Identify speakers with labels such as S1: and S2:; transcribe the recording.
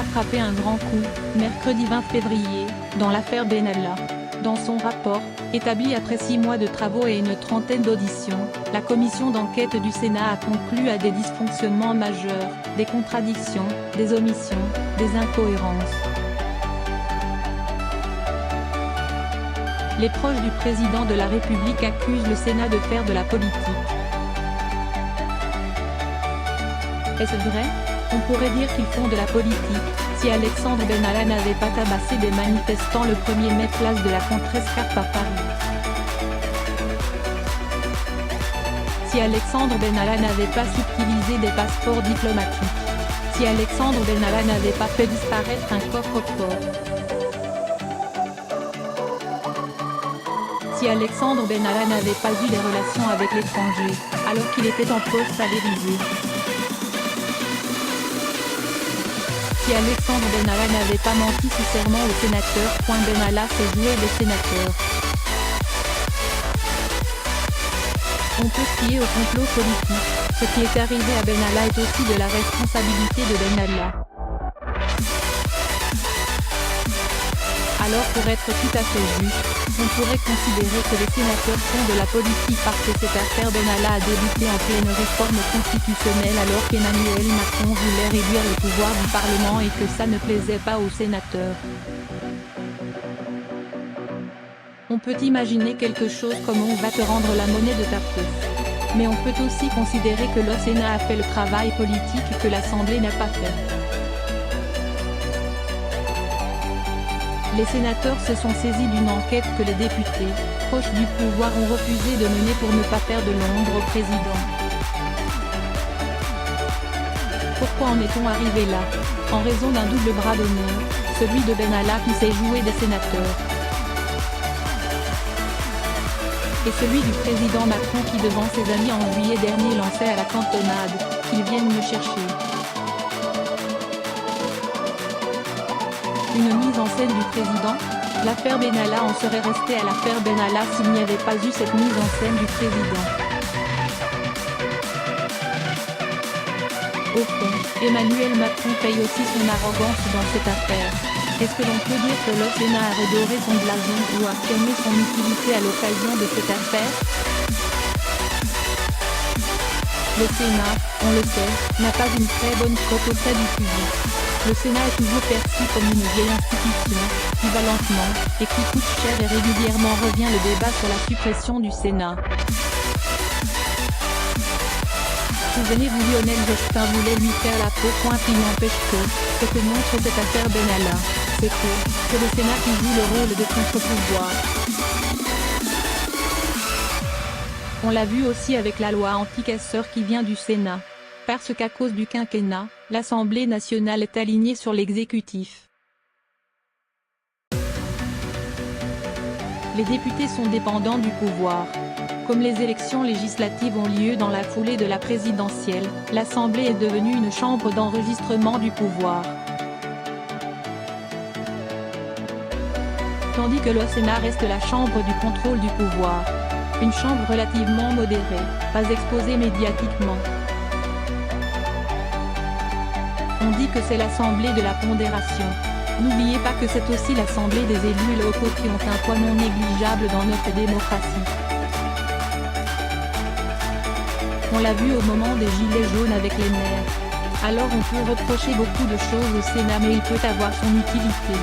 S1: a frappé un grand coup, mercredi 20 février, dans l'affaire Benalla. Dans son rapport, établi après 6 mois de travaux et une trentaine d'auditions, la commission d'enquête du Sénat a conclu à des dysfonctionnements majeurs, des contradictions, des omissions, des incohérences. Les proches du président de la République accusent le Sénat de faire de la politique. Est-ce vrai? On pourrait dire qu'ils font de la politique, si Alexandre Benalla n'avait pas tabassé des manifestants le 1er mai place de la Contrescarpe à Paris. Si Alexandre Benalla n'avait pas subtilisé des passeports diplomatiques. Si Alexandre Benalla n'avait pas fait disparaître un coffre-fort. Si Alexandre Benalla n'avait pas eu des relations avec l'étranger, alors qu'il était en poste à l'Élysée. Si Alexandre Benalla n'avait pas menti sous serment aux sénateurs. Benalla fait jouer les sénateurs. On peut crier au complot politique. Ce qui est arrivé à Benalla est aussi de la responsabilité de Benalla. Alors pour être tout à fait juste, on pourrait considérer que les sénateurs font de la politique parce que cette affaire Benalla a débuté en pleine réforme constitutionnelle alors qu'Emmanuel Macron voulait réduire le pouvoir du Parlement et que ça ne plaisait pas aux sénateurs. On peut imaginer quelque chose comme on va te rendre la monnaie de ta puce. Mais on peut aussi considérer que le Sénat a fait le travail politique que l'Assemblée n'a pas fait. Les sénateurs se sont saisis d'une enquête que les députés, proches du pouvoir, ont refusé de mener pour ne pas faire de l'ombre au président. Pourquoi en est-on arrivé là? En raison d'un double bras d'honneur, celui de Benalla qui sait jouer des sénateurs. Et celui du président Macron qui devant ses amis en juillet dernier lançait à la cantonade, qu'ils viennent me chercher. Une mise en scène du président? L'affaire Benalla en serait restée à l'affaire Benalla s'il n'y avait pas eu cette mise en scène du président. Au fond, Emmanuel Macron paye aussi son arrogance dans cette affaire. Est-ce que l'on peut dire que le Sénat a redoré son blason ou affirmé son utilité à l'occasion de cette affaire? Le Sénat, on le sait, n'a pas une très bonne cote auprès du public. Le Sénat est toujours perçu comme une vieille institution, qui va lentement, et qui coûte cher et régulièrement revient le débat sur la suppression du Sénat. Souvenez-vous, Lionel Jospin voulait lui faire la peau. Il n'empêche que, ce que montre cette affaire Benalla, c'est que le Sénat qui joue le rôle de contre-pouvoir. On l'a vu aussi avec la loi anti-casseurs qui vient du Sénat. Parce qu'à cause du quinquennat, l'Assemblée nationale est alignée sur l'exécutif. Les députés sont dépendants du pouvoir. Comme les élections législatives ont lieu dans la foulée de la présidentielle, l'Assemblée est devenue une chambre d'enregistrement du pouvoir. Tandis que le Sénat reste la chambre du contrôle du pouvoir. Une chambre relativement modérée, pas exposée médiatiquement. On dit que c'est l'Assemblée de la pondération. N'oubliez pas que c'est aussi l'Assemblée des élus locaux qui ont un poids non négligeable dans notre démocratie. On l'a vu au moment des gilets jaunes avec les maires. Alors on peut reprocher beaucoup de choses au Sénat mais il peut avoir son utilité.